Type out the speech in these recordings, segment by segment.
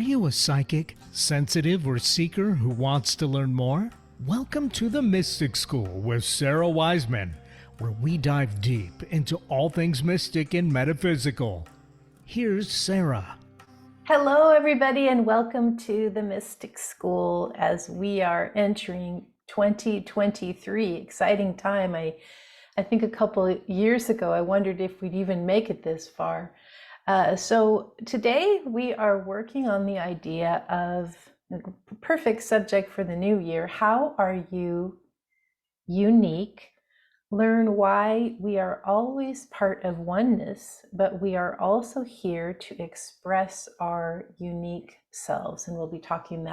you a psychic, sensitive, or seeker who wants to learn more? Welcome to the Mystic School with SARA WISEMAN, where we dive deep into all things mystic and metaphysical. Here's Sarah. Hello, everybody, and welcome to the Mystic School as we are entering 2023. Exciting time. I think a couple of years ago, I wondered if we'd even make it this far. So today we are working on the idea of a perfect subject for the new year. How are you unique? Learn why we are always part of oneness, but we are also here to express our unique selves. And we'll be talking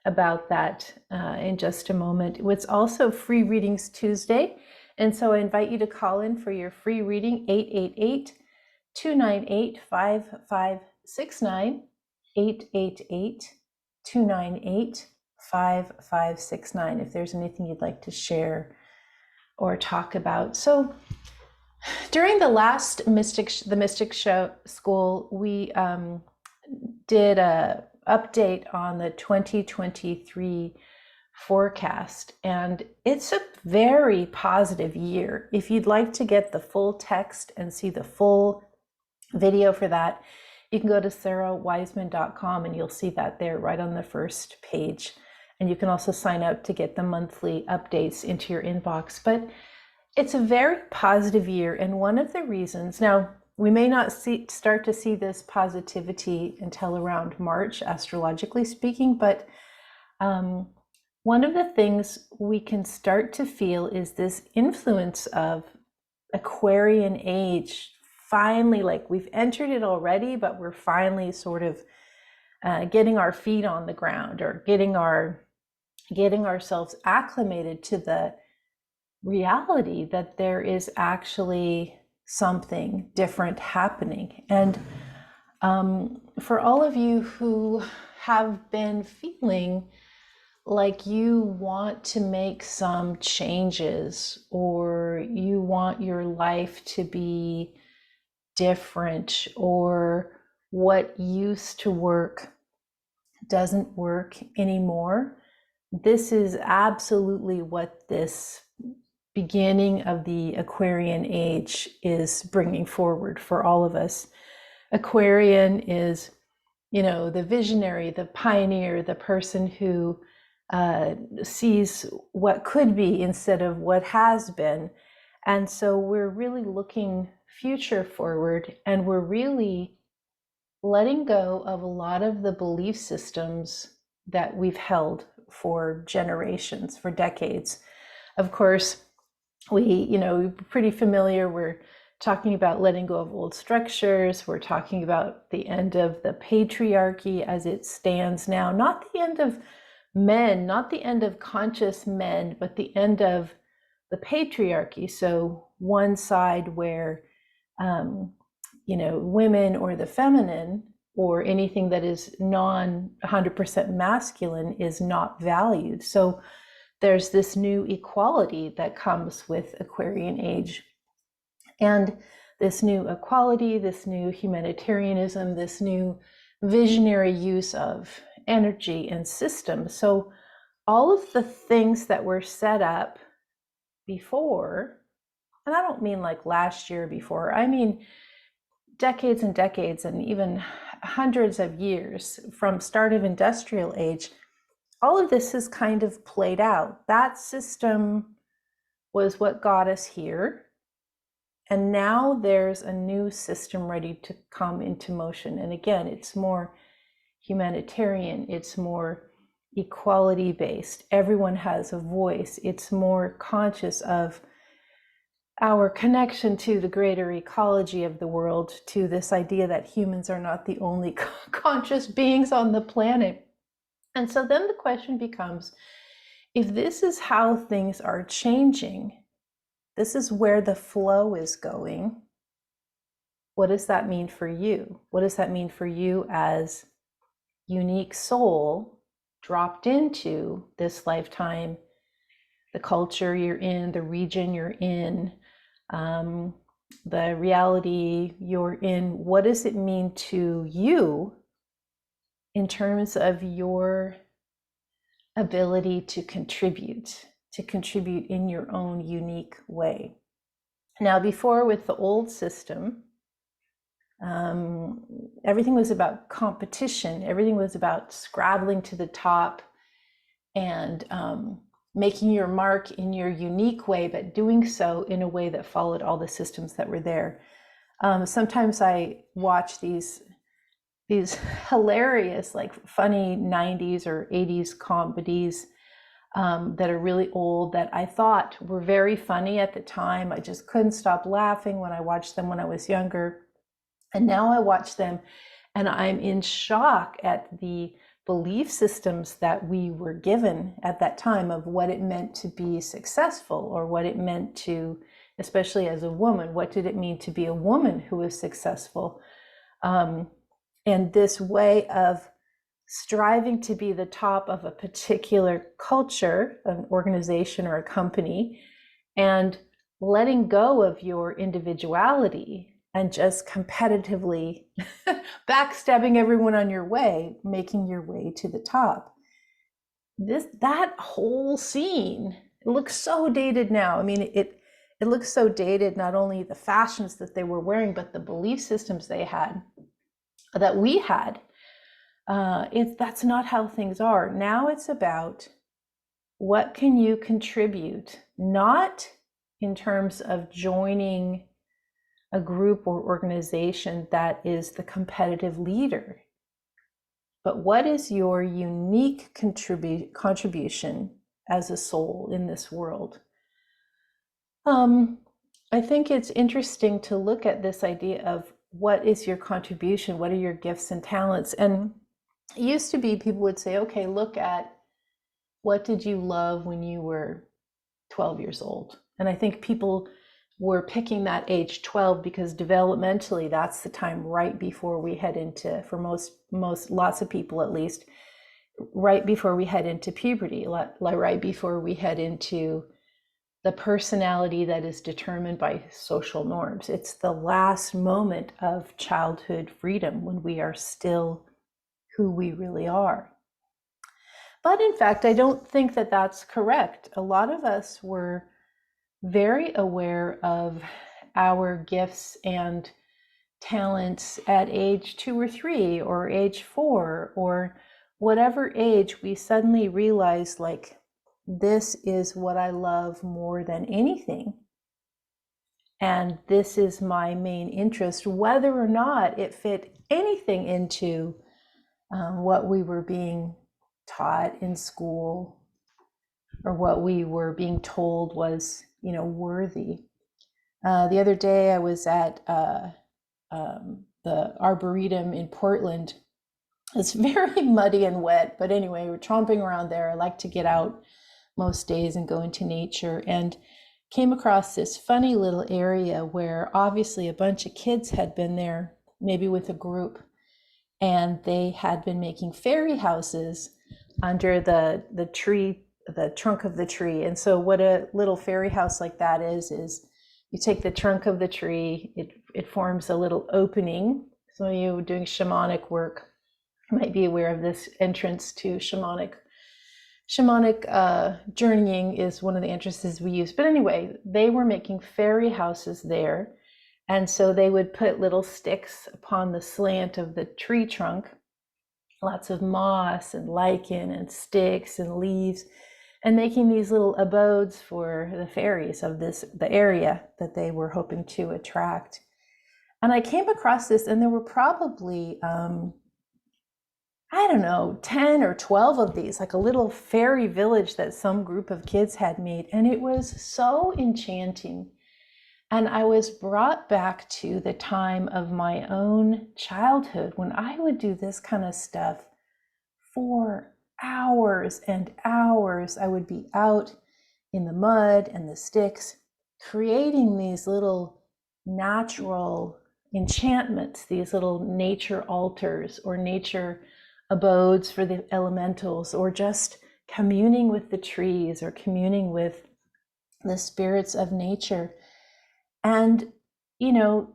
about that in just a moment. It's also Free Readings Tuesday. And so I invite you to call in for your free reading, 888-298-5569, 888-298-5569, if there's anything you'd like to share or talk about. So during the last the Mystic School, we did a update on the 2023 forecast, and it's a very positive year. If you'd like to get the full text and see the full video for that, you can go to sarawiseman.com and you'll see that there right on the first page. And you can also sign up to get the monthly updates into your inbox. But it's a very positive year, and one of the reasons, now we may not start to see this positivity until around March, astrologically speaking, but one of the things we can start to feel is this influence of Aquarian age. Finally, like we've entered it already, but we're finally sort of getting our feet on the ground, or getting ourselves acclimated to the reality that there is actually something different happening. And for all of you who have been feeling like you want to make some changes, or you want your life to be different, or what used to work doesn't work anymore, this is absolutely what this beginning of the Aquarian age is bringing forward for all of us. Aquarian is, the visionary, the pioneer, the person who sees what could be instead of what has been. And so we're really looking future forward, and we're really letting go of a lot of the belief systems that we've held for generations, for decades. Of course, we're pretty familiar. We're talking about letting go of old structures. We're talking about the end of the patriarchy as it stands now, not the end of men, not the end of conscious men, but the end of the patriarchy. So one side where, women, or the feminine, or anything that is 100% masculine is not valued. So there's this new equality that comes with Aquarian age. And this new equality, this new humanitarianism, this new visionary use of energy and systems. So all of the things that were set up before, and I don't mean like last year before, I mean decades and decades, and even hundreds of years from start of industrial age, all of this has kind of played out. That system was what got us here. And now there's a new system ready to come into motion. And again, it's more humanitarian, it's more equality based. Everyone has a voice. It's more conscious of our connection to the greater ecology of the world, to this idea that humans are not the only conscious beings on the planet. And so then the question becomes, if this is how things are changing, this is where the flow is going, what does that mean for you? What does that mean for you as unique soul dropped into this lifetime, the culture you're in, the region you're in, the reality you're in? What does it mean to you in terms of your ability to contribute in your own unique way. Now, before, with the old system, everything was about competition. Everything was about scrabbling to the top and making your mark in your unique way, but doing so in a way that followed all the systems that were there. Sometimes I watch these hilarious, like funny 90s or 80s comedies that are really old that I thought were very funny at the time. I just couldn't stop laughing when I watched them when I was younger. And now I watch them and I'm in shock at the belief systems that we were given at that time of what it meant to be successful, or what it meant to, especially as a woman, what did it mean to be a woman who was successful? And this way of striving to be the top of a particular culture, an organization or a company, and letting go of your individuality and just competitively backstabbing everyone on your way, making your way to the top. That whole scene, it looks so dated now. I mean, it looks so dated, not only the fashions that they were wearing, but the belief systems they had, that we had. That's not how things are. Now it's about what can you contribute, not in terms of joining a group or organization that is the competitive leader, but what is your unique contribution as a soul in this world? I think it's interesting to look at this idea of what is your contribution, what are your gifts and talents. And it used to be people would say, okay, look at what did you love when you were 12 years old? And I think people were picking that age 12 because developmentally that's the time right before we head into, for lots of people at least, right before we head into puberty, right before we head into the personality that is determined by social norms. It's the last moment of childhood freedom when we are still who we really are. But in fact, I don't think that that's correct. A lot of us were very aware of our gifts and talents at age 2 or 3 or age 4 or whatever age we suddenly realized, like, this is what I love more than anything. And this is my main interest, whether or not it fit anything into what we were being taught in school or what we were being told was, worthy. The other day I was at the Arboretum in Portland. It's very muddy and wet, but anyway, we're tromping around there. I like to get out most days and go into nature, and came across this funny little area where obviously a bunch of kids had been there, maybe with a group, and they had been making fairy houses under the tree, the trunk of the tree. And so what a little fairy house like that is you take the trunk of the tree, it forms a little opening. So you doing shamanic work might be aware of this entrance to shamanic journeying is one of the entrances we use. But anyway, they were making fairy houses there. And so they would put little sticks upon the slant of the tree trunk, lots of moss and lichen and sticks and leaves, and making these little abodes for the fairies of the area that they were hoping to attract. And I came across this, and there were probably, 10 or 12 of these, like a little fairy village that some group of kids had made. And it was so enchanting. And I was brought back to the time of my own childhood when I would do this kind of stuff for hours and hours. I would be out in the mud and the sticks, creating these little natural enchantments, these little nature altars or nature abodes for the elementals, or just communing with the trees or communing with the spirits of nature. And,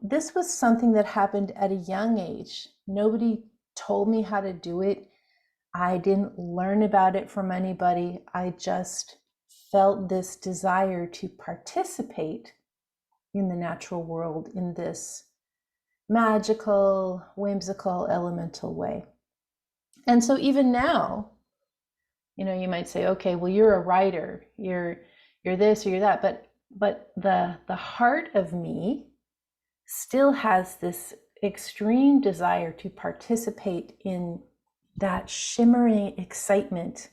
this was something that happened at a young age. Nobody told me how to do it. I didn't learn about it from anybody. I just felt this desire to participate in the natural world in this magical, whimsical, elemental way. And so even now, you might say, okay, well, you're a writer, you're this or you're that, but the heart of me still has this extreme desire to participate in that shimmering excitement,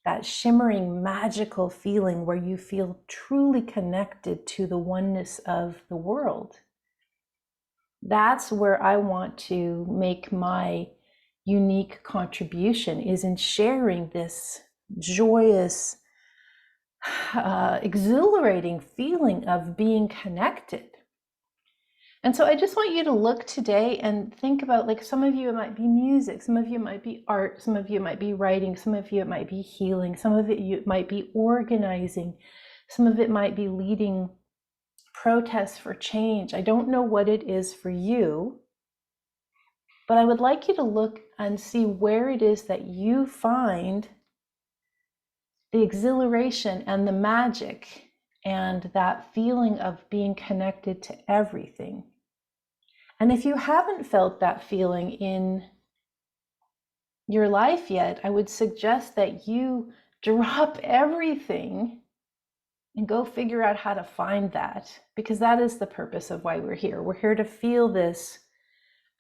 that shimmering magical feeling where you feel truly connected to the oneness of the world. That's where I want to make my unique contribution, is in sharing this joyous, exhilarating feeling of being connected. And so I just want you to look today and think about, like, some of you, it might be music, some of you it might be art, some of you it might be writing, some of you it might be healing, some of it might be organizing, some of it might be leading protests for change. I don't know what it is for you, but I would like you to look and see where it is that you find the exhilaration and the magic and that feeling of being connected to everything. And if you haven't felt that feeling in your life yet, I would suggest that you drop everything and go figure out how to find that, because that is the purpose of why we're here. We're here to feel this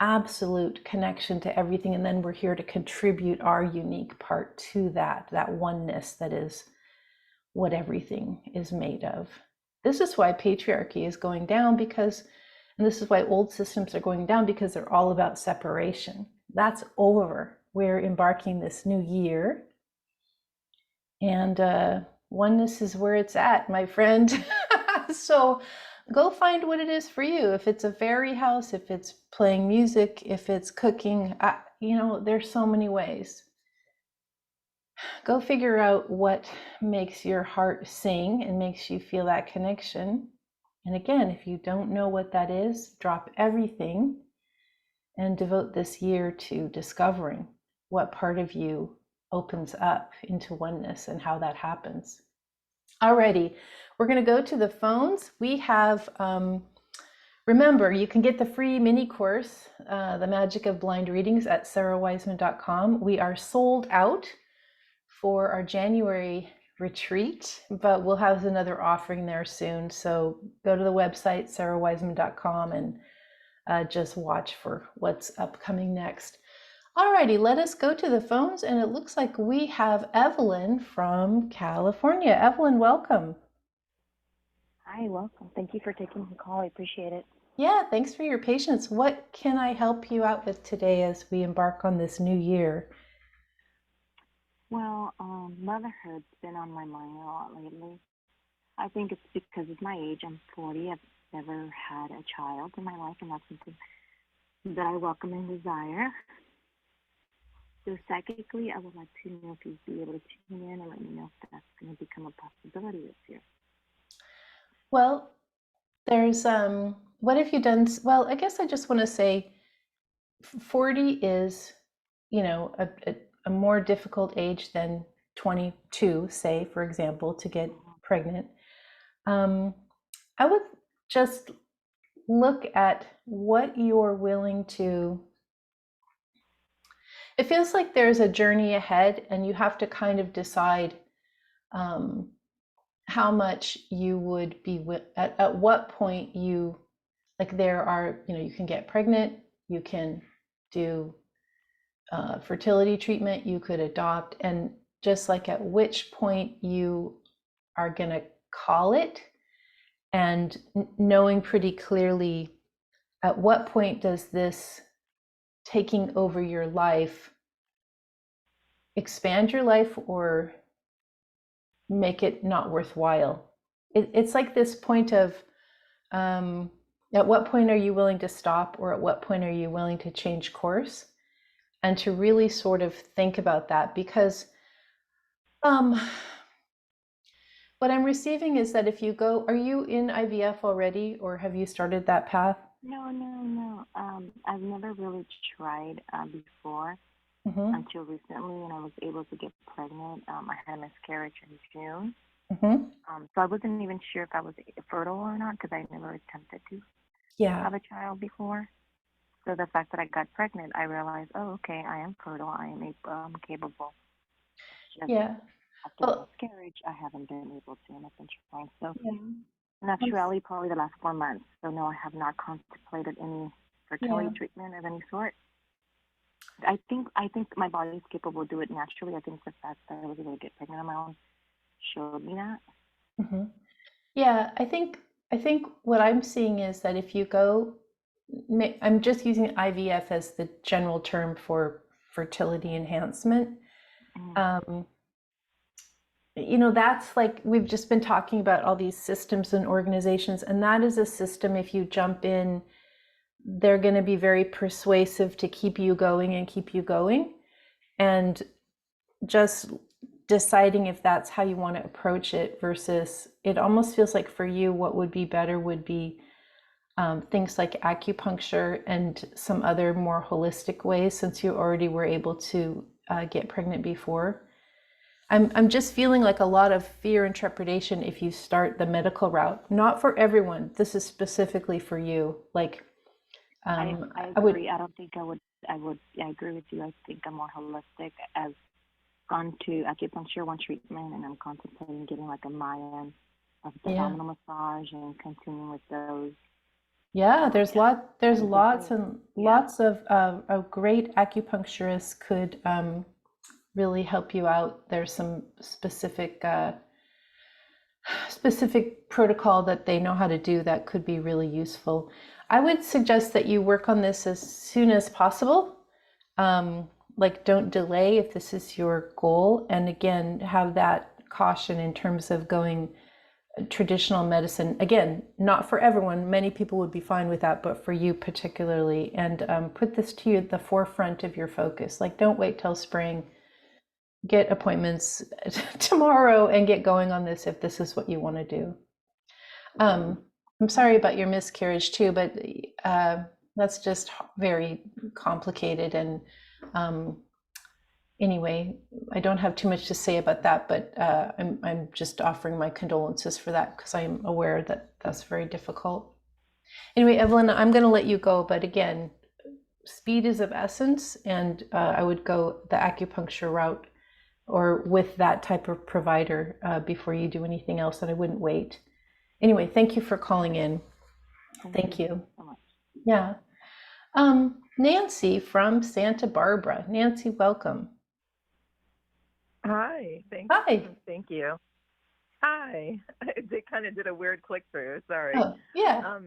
absolute connection to everything, and then we're here to contribute our unique part to that oneness that is what everything is made of. This is why patriarchy is going down, and this is why old systems are going down, because they're all about separation. That's over. We're embarking this new year, and oneness is where it's at, my friend. So go find what it is for you. If it's a fairy house, if it's playing music, if it's cooking, there's so many ways. Go figure out what makes your heart sing and makes you feel that connection. And again, if you don't know what that is, drop everything and devote this year to discovering what part of you opens up into oneness and how that happens. Alrighty, we're going to go to the phones. We have, remember, you can get the free mini course, The Magic of Blind Readings, at SARAWISEMAN.com. We are sold out for our January retreat, but we'll have another offering there soon. So go to the website, SARAWISEMAN.com, and just watch for what's upcoming next. Alrighty, let us go to the phones, and it looks like we have Evelyn from California. Evelyn, welcome. Hi, welcome. Thank you for taking the call. I appreciate it. Yeah, thanks for your patience. What can I help you out with today as we embark on this new year? Well, motherhood's been on my mind a lot lately. I think it's because of my age. I'm 40. I've never had a child in my life, and that's something that I welcome and desire. So psychically, I would like to know if you'd be able to tune in and let me know if that's going to become a possibility this year. Well, there's, what have you done? Well, I guess I just want to say 40 is, a more difficult age than 22, say, for example, to get pregnant. I would just look at what you're willing to. It feels like there's a journey ahead, and you have to kind of decide how much you would be at what point you, like, there are, you can get pregnant, you can do fertility treatment, you could adopt, and just like at which point you are going to call it, and knowing pretty clearly at what point does this taking over your life expand your life or make it not worthwhile. It's like this point of at what point are you willing to stop, or at what point are you willing to change course, and to really sort of think about that, because what I'm receiving is that if you go, are you in IVF already, or have you started that path? No. I've never really tried before. Mm-hmm. until recently, and I was able to get pregnant. I had a miscarriage in June. Mm-hmm. So I wasn't even sure if I was fertile or not because I never attempted to Yeah. have a child before. So the fact that I got pregnant, I realized, oh, okay, I am fertile. I am capable. It's just Yeah. after the Well, miscarriage, I haven't been able to, and I've been trying. So yeah. in actuality, probably the last 4 months. So no, I have not contemplated any Yeah. fertility treatment of any sort. I think my body is capable to do it naturally. I think the fact that I was able to get pregnant on my own showed me that. Mm-hmm. Yeah, I think what I'm seeing is that if you go, I'm just using IVF as the general term for fertility enhancement. Mm. Um, that's like we've just been talking about all these systems and organizations, and that is a system, if you jump in, they're going to be very persuasive to keep you going and keep you going. And just deciding if that's how you want to approach it versus it almost feels like for you, what would be better would be things like acupuncture and some other more holistic ways, since you already were able to get pregnant before. I'm just feeling like a lot of fear and trepidation if you start the medical route. Not for everyone. This is specifically for you. Like, I I would, agree. I don't think I would. I agree with you. I think I'm more holistic. I've gone to acupuncture one treatment, and I'm contemplating getting like a Mayan of yeah, abdominal massage and continuing with those. yeah. Um, There's I'm lots definitely, and yeah. lots of great acupuncturists could really help you out. There's some specific protocol that they know how to do that could be really useful. I would suggest that you work on this as soon as possible. Like, don't delay if this is your goal. And again, have that caution in terms of going traditional medicine. Again, not for everyone. Many people would be fine with that, but for you particularly. And put this to the forefront of your focus. Like, don't wait till spring. Get appointments tomorrow and get going on this if this is what you want to do. I'm sorry about your miscarriage too, but that's just very complicated. And anyway, I don't have too much to say about that, but I'm just offering my condolences for that because I'm aware that that's very difficult. Anyway, Evelyn, I'm going to let you go, but again, speed is of essence, and I would go the acupuncture route or with that type of provider before you do anything else, and I wouldn't wait. Anyway, thank you for calling in. Thank you. So much. Yeah. Nancy from Santa Barbara. Nancy, welcome. Hi, Hi. thank you. Hi. They kind of did a weird click through. Sorry. Oh, yeah.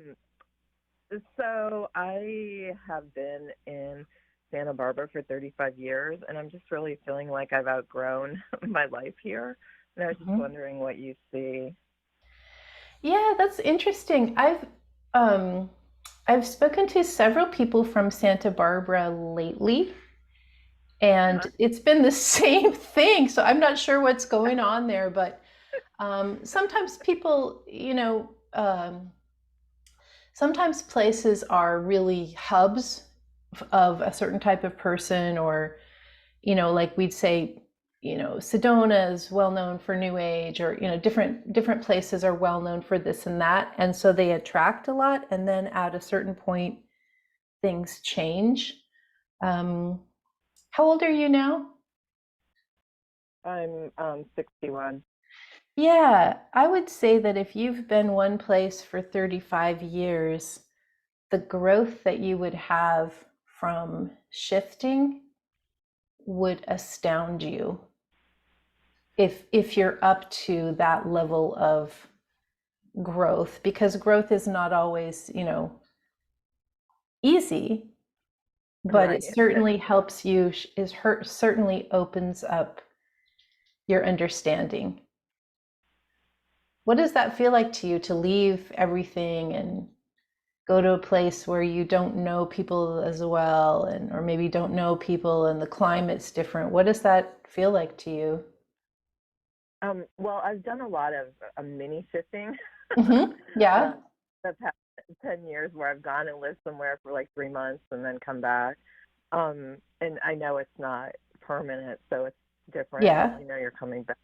So I have been in Santa Barbara for 35 years, and I'm just really feeling like I've outgrown my life here. And I was just wondering what you see. Yeah, that's interesting. I've spoken to several people from Santa Barbara lately, and it's been the same thing. So I'm not sure what's going on there, but sometimes people, sometimes places are really hubs of a certain type of person, or, like we'd say, Sedona is well known for New Age, or, different places are well known for this and that. And so they attract a lot. And then at a certain point, things change. How old are you now? I'm 61. Yeah, I would say that if you've been one place for 35 years, the growth that you would have from shifting would astound you if you're up to that level of growth, because growth is not always, easy, but it Right. certainly helps you, certainly opens up your understanding. What does that feel like to you, to leave everything and go to a place where you don't know people as well, and or maybe don't know people and the climate's different? What does that feel like to you? Well, I've done a lot of mini shifting. Yeah. The past 10 years, where I've gone and lived somewhere for like 3 months and then come back. And I know it's not permanent, so it's different. Yeah. You know, you're coming back.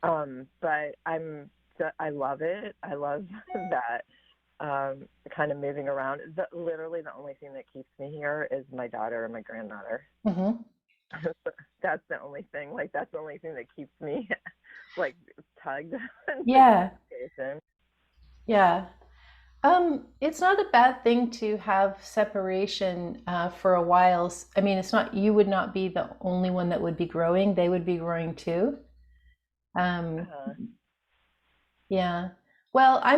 But I love it. I love that kind of moving around. Literally, the only thing that keeps me here is my daughter and my granddaughter. Mm-hmm. That's the only thing. Like, that's the only thing that keeps me like tugged. Yeah. Yeah. It's not a bad thing to have separation for a while. I mean, it's not, you would not be the only one that would be growing. They would be growing too. Yeah. Well, I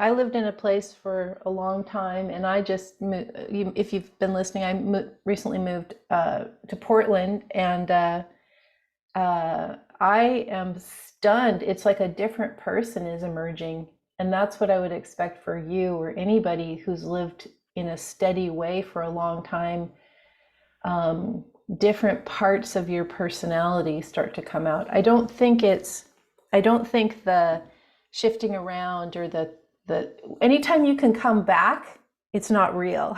lived in a place for a long time, and I just moved, if you've been listening, recently moved to Portland, and I am stunned. It's like a different person is emerging. And that's what I would expect for you or anybody who's lived in a steady way for a long time. Different parts of your personality start to come out. I don't think the shifting around or the anytime you can come back, it's not real.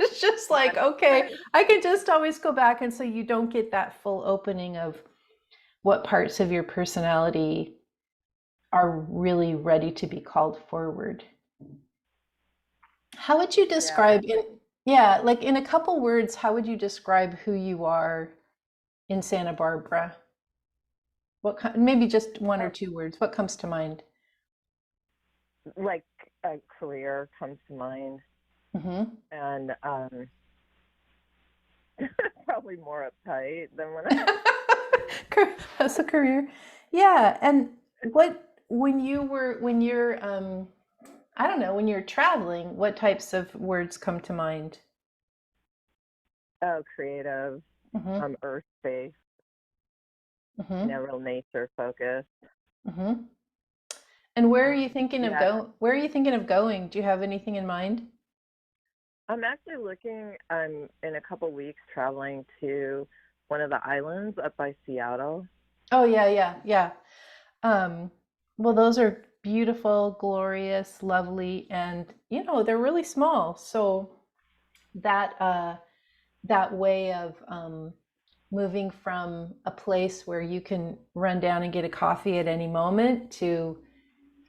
It's just like, okay, I can just always go back. And so you don't get that full opening of what parts of your personality are really ready to be called forward. How would you describe like in a couple words, how would you describe who you are in Santa Barbara? Maybe just one or two words. What comes to mind? Like a career comes to mind. Mm-hmm. And probably more uptight than when That's a career. Yeah. And when you're I don't know, when you're traveling, what types of words come to mind? Oh, creative, earth-based, real nature focused. And where are you thinking of going? Where are you thinking of going? Do you have anything in mind? I'm actually looking. I'm in a couple weeks traveling to one of the islands up by Seattle. Oh yeah. Well, those are beautiful, glorious, lovely, and they're really small. So that way of moving from a place where you can run down and get a coffee at any moment to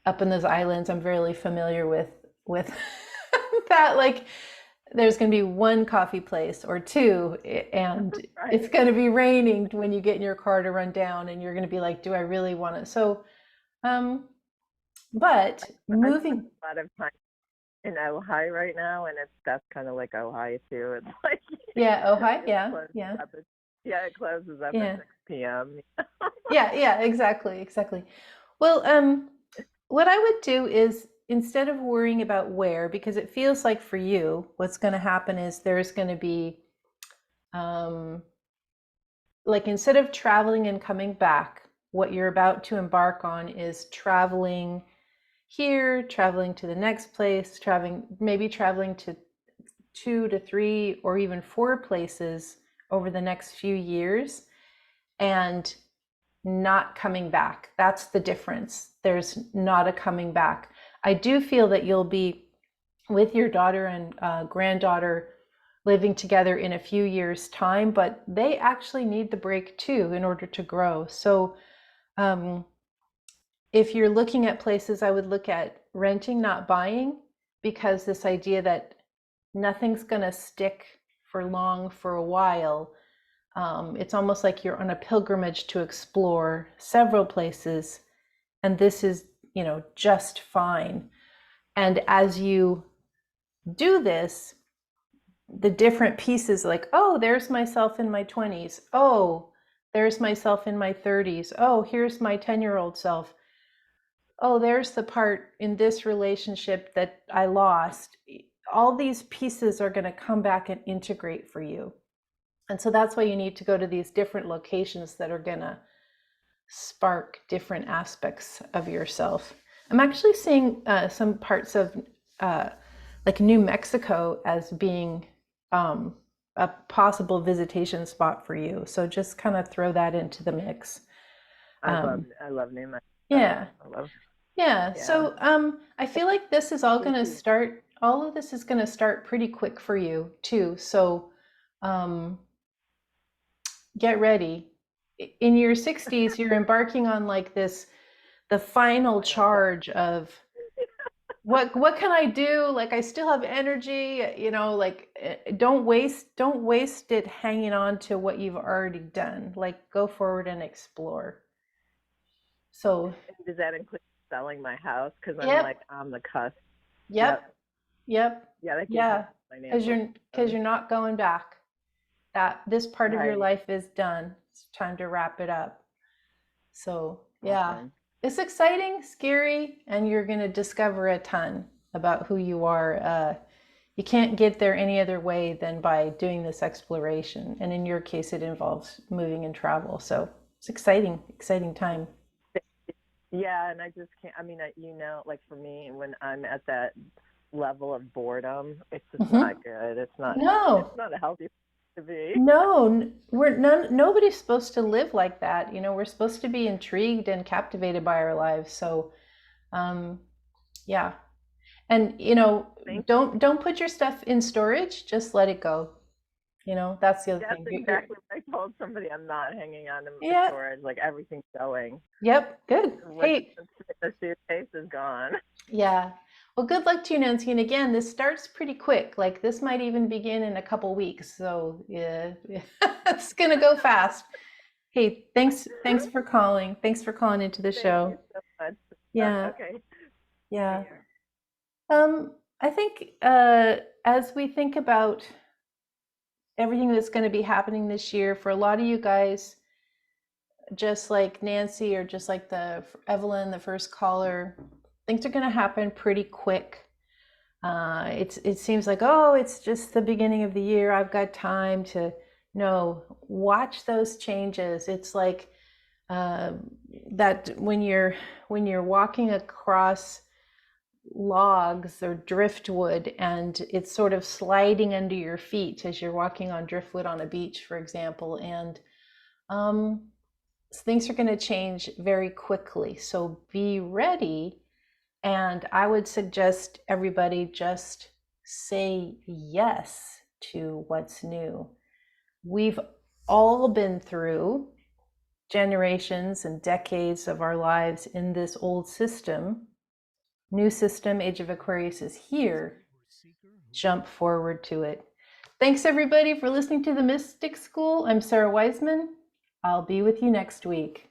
up in those islands, I'm very familiar with that. Like, there's going to be one coffee place or two, and Right. It's going to be raining when you get in your car to run down, and you're going to be like, do I really want to? So, but moving. I spend a lot of time in Ojai right now, and that's kind of like Ojai too. It's like Ojai, it closes up at 6 p.m. yeah, exactly. Well, what I would do is, instead of worrying about where, because it feels like for you, what's going to happen is there's going to be, like, instead of traveling and coming back, what you're about to embark on is traveling here, traveling to the next place, maybe traveling to 2 to 3 or even 4 places over the next few years, and not coming back. That's the difference. There's not a coming back. I do feel that you'll be with your daughter and granddaughter living together in a few years' time, but they actually need the break too in order to grow. So if you're looking at places, I would look at renting, not buying, because this idea that nothing's going to stick for long for a while. It's almost like you're on a pilgrimage to explore several places, and this is, just fine. And as you do this, the different pieces, like, oh, there's myself in my 20s. Oh, there's myself in my 30s. Oh, here's my 10-year-old self. Oh, there's the part in this relationship that I lost. All these pieces are going to come back and integrate for you. And so that's why you need to go to these different locations that are going to spark different aspects of yourself. I'm actually seeing some parts of like New Mexico as being a possible visitation spot for you. So just kind of throw that into the mix. I love New Mexico. Yeah. So I feel like this is all going to start. All of this is going to start pretty quick for you too. So get ready. In your 60s, you're embarking on like this, the final charge of what can I do? Like, I still have energy, you know, like don't waste it hanging on to what you've already done. Like, go forward and explore. So does that include selling my house? Because I'm yep, like on the cusp. yep, Yeah, that gives me financial because you're not going back. That this part of your Right. life is done. It's time to wrap it up. So yeah, Awesome. it's exciting, scary, and you're going to discover a ton about who you are. You can't get there any other way than by doing this exploration. And in your case, it involves moving and travel. So it's exciting time. Yeah, and I just can't. I mean, you know, like for me, when I'm at that level of boredom, it's just not good. It's not. No. It's not a healthy place to be. No, nobody's supposed to live like that. You know, we're supposed to be intrigued and captivated by our lives. So, yeah. And, you know, don't put your stuff in storage, just let it go. You know, that's the other thing. That's exactly what I told somebody. I'm not hanging on to storage. Like, everything's going. Yep, good. Hey, the suitcase is gone. Yeah. Well, good luck to you, Nancy. And again, this starts pretty quick. Like, this might even begin in a couple weeks. So yeah, it's gonna go fast. Hey, thanks for calling. Thanks for calling into the show. Thank you so much. Yeah. Okay. Yeah. I think as we think about everything that's going to be happening this year, for a lot of you guys, just like Nancy or just like Evelyn, the first caller, things are going to happen pretty quick. It seems like, oh, it's just the beginning of the year. I've got time to. No, watch those changes. It's like that when you're walking across logs or driftwood and it's sort of sliding under your feet as you're walking on driftwood on a beach, for example, and things are going to change very quickly. So be ready. And I would suggest everybody just say yes to what's new. We've all been through generations and decades of our lives in this old system. New system, Age of Aquarius is here. Jump forward to it. Thanks everybody for listening to the Mystic School. I'm Sarah Wiseman. I'll be with you next week.